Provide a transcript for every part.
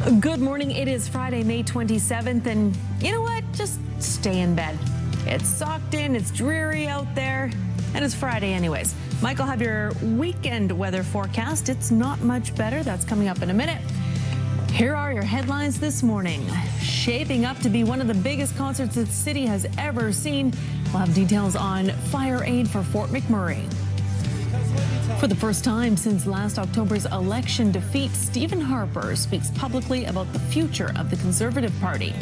Good morning. It is Friday, May 27th, and you know what? Just stay in bed. It's socked in, it's dreary out there, and it's Friday anyways. Mike will have your weekend weather forecast. It's not much better. That's coming up in a minute. Here are your headlines this morning. Shaping up to be one of the biggest concerts the city has ever seen. We'll have details on fire aid for Fort McMurray. For the first time since last October's election defeat, Stephen Harper speaks publicly about the future of the Conservative Party.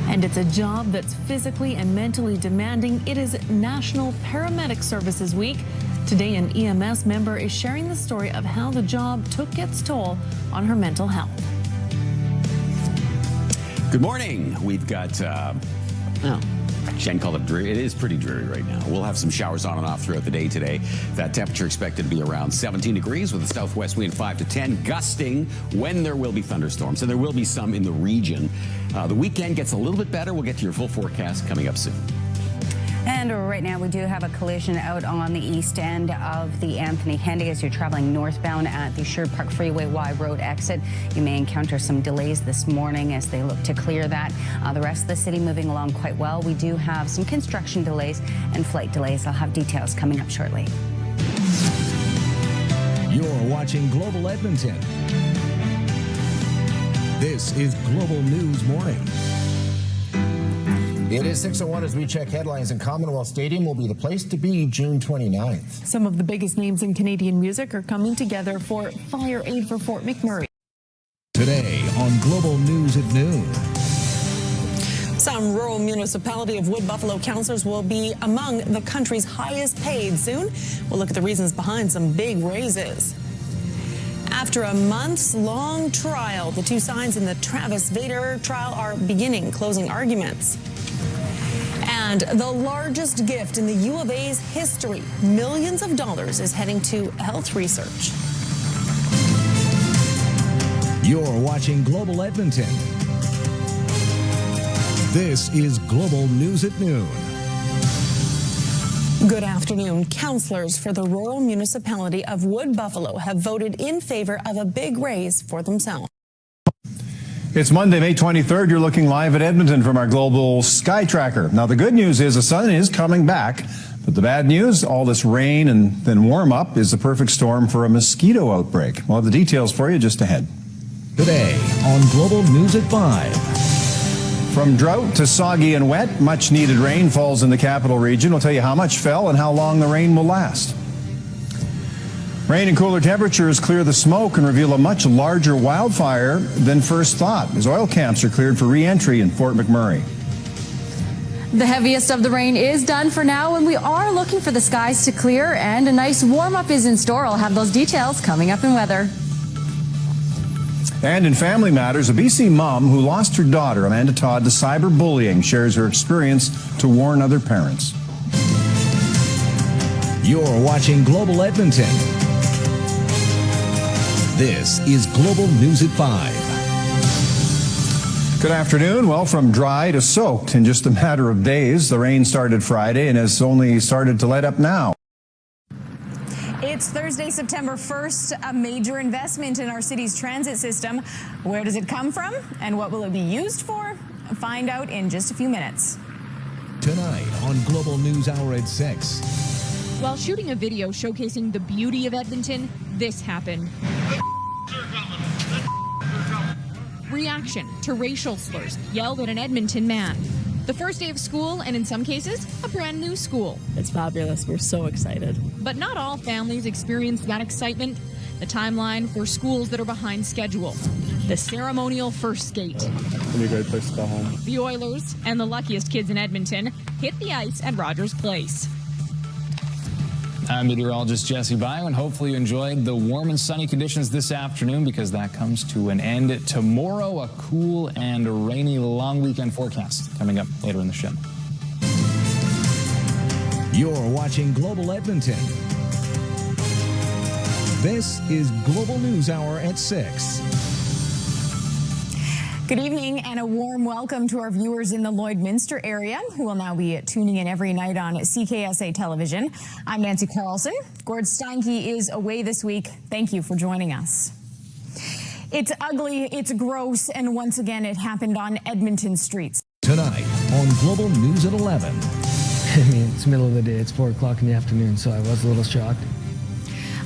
And it's a job that's physically and mentally demanding. It is National Paramedic Services Week. Today, an EMS member is sharing the story of how the job took its toll on her mental health. Good morning. We've got, Jen called it dreary. It is pretty dreary right now. We'll have some showers on and off throughout the day today. That temperature expected to be around 17 degrees with a southwest wind 5 to 10, gusting when there will be thunderstorms, and there will be some in the region. The weekend gets a little bit better. We'll get to your full forecast coming up soon. And right now we do have a collision out on the east end of the Anthony Henday as you're traveling northbound at the Sherwood Park Freeway Y Road exit. You may encounter some delays this morning as they look to clear that. The rest of the city moving along quite well. We do have some construction delays and flight delays. I'll have details coming up shortly. You're watching Global Edmonton. This is Global News Morning. It is 6:01 as we check headlines, and Commonwealth Stadium will be the place to be June 29th. Some of the biggest names in Canadian music are coming together for fire aid for Fort McMurray. Today on Global News at noon. Some rural municipality of Wood Buffalo councillors will be among the country's highest paid soon. We'll look at the reasons behind some big raises. After a months-long trial, the two sides in the Travis Vader trial are beginning closing arguments. And the largest gift in the U of A's history, millions of dollars, is heading to health research. You're watching Global Edmonton. This is Global News at noon. Good afternoon. Councillors for the rural municipality of Wood Buffalo have voted in favor of a big raise for themselves. It's Monday, May 23rd. You're looking live at Edmonton from our global sky tracker. Now, the good news is the sun is coming back, but the bad news, all this rain and then warm up is the perfect storm for a mosquito outbreak. We'll have the details for you just ahead. Today on Global News at 5. From drought to soggy and wet, much needed rain falls in the capital region. We'll tell you how much fell and how long the rain will last. Rain and cooler temperatures clear the smoke and reveal a much larger wildfire than first thought, as oil camps are cleared for re-entry in Fort McMurray. The heaviest of the rain is done for now, and we are looking for the skies to clear, and a nice warm-up is in store. I'll have those details coming up in weather. And in family matters, a BC mom who lost her daughter, Amanda Todd, to cyberbullying shares her experience to warn other parents. You're watching Global Edmonton. This is Global News at 5. Good afternoon. Well, from dry to soaked in just a matter of days. The rain started Friday and has only started to let up now. It's Thursday, September 1st, a major investment in our city's transit system. Where does it come from and what will it be used for? Find out in just a few minutes. Tonight on Global News Hour at 6. While shooting a video showcasing the beauty of Edmonton, this happened. Reaction to racial slurs yelled at an Edmonton man. The first day of school, and in some cases, a brand new school. It's fabulous. We're so excited. But not all families experience that excitement. The timeline for schools that are behind schedule. The ceremonial first skate. It'll be a great place to go home. The Oilers, and the luckiest kids in Edmonton, hit the ice at Rogers Place. I'm meteorologist Jesse Bio, and hopefully you enjoyed the warm and sunny conditions this afternoon, because that comes to an end tomorrow. A cool and rainy long weekend forecast coming up later in the show. You're watching Global Edmonton. This is Global News Hour at 6. Good evening and a warm welcome to our viewers in the Lloydminster area who will now be tuning in every night on CKSA television. I'm Nancy Carlson. Gord Steinke is away this week. Thank you for joining us. It's ugly, it's gross, and once again, it happened on Edmonton streets. Tonight on Global News at 11. I mean, it's the middle of the day. It's 4 o'clock in the afternoon, so I was a little shocked.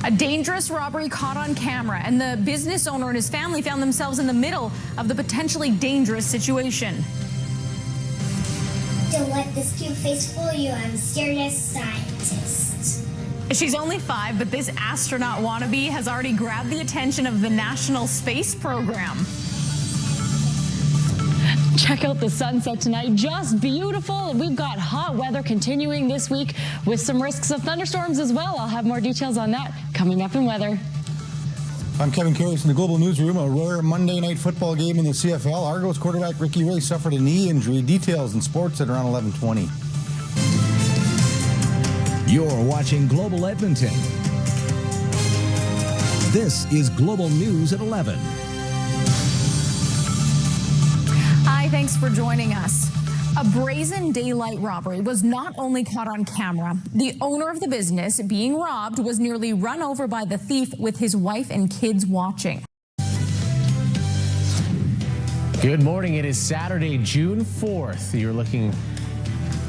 A dangerous robbery caught on camera, and the business owner and his family found themselves in the middle of the potentially dangerous situation. Don't let this cute face fool you. I'm a serious scientist. She's only 5, but this astronaut wannabe has already grabbed the attention of the National Space Program. Check out the sunset tonight. Just beautiful. And we've got hot weather continuing this week with some risks of thunderstorms as well. I'll have more details on that coming up in weather. I'm Kevin Carrius in the Global Newsroom. A rare Monday night football game in the CFL. Argos quarterback Ricky Ray suffered a knee injury. Details in sports at around 11:20. You're watching Global Edmonton. This is Global News at 11. Hi, thanks for joining us. A brazen daylight robbery was not only caught on camera. The owner of the business being robbed was nearly run over by the thief with his wife and kids watching. Good morning. It is Saturday, June 4th. You're looking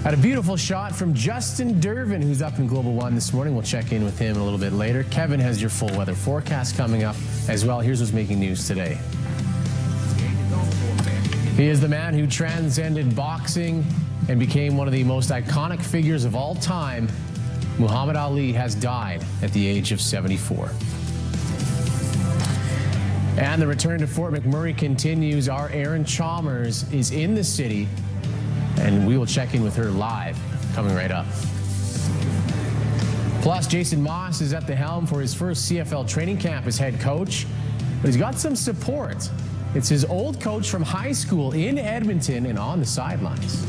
at a beautiful shot from Justin Dervin, who's up in Global One this morning. We'll check in with him a little bit later. Kevin has your full weather forecast coming up as well. Here's what's making news today. He is the man who transcended boxing and became one of the most iconic figures of all time. Muhammad Ali has died at the age of 74. And the return to Fort McMurray continues. Our Erin Chalmers is in the city, and we will check in with her live coming right up. Plus, Jason Moss is at the helm for his first CFL training camp as head coach, but he's got some support. It's his old coach from high school in Edmonton and on the sidelines.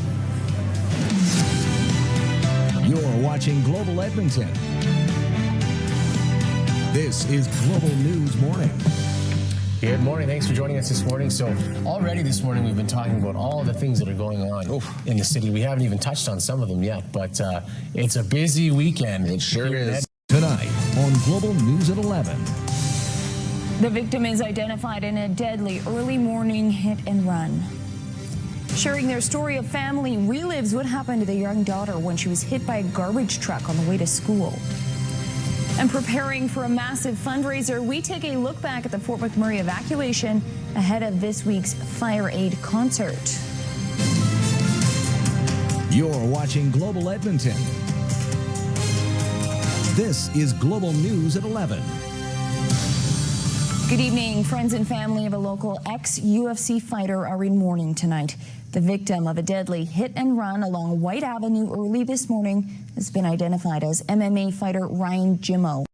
You're watching Global Edmonton. This is Global News Morning. Good morning. Thanks for joining us this morning. So already this morning we've been talking about all the things that are going on in the city. We haven't even touched on some of them yet, but it's a busy weekend. It sure is. Tonight on Global News at 11. The victim is identified in a deadly early morning hit and run. Sharing their story, of family relives what happened to their young daughter when she was hit by a garbage truck on the way to school. And preparing for a massive fundraiser, we take a look back at the Fort McMurray evacuation ahead of this week's Fire Aid concert. You're watching Global Edmonton. This is Global News at 11. Good evening. Friends and family of a local ex-UFC fighter are in mourning tonight. The victim of a deadly hit and run along White Avenue early this morning has been identified as MMA fighter Ryan Jimmo.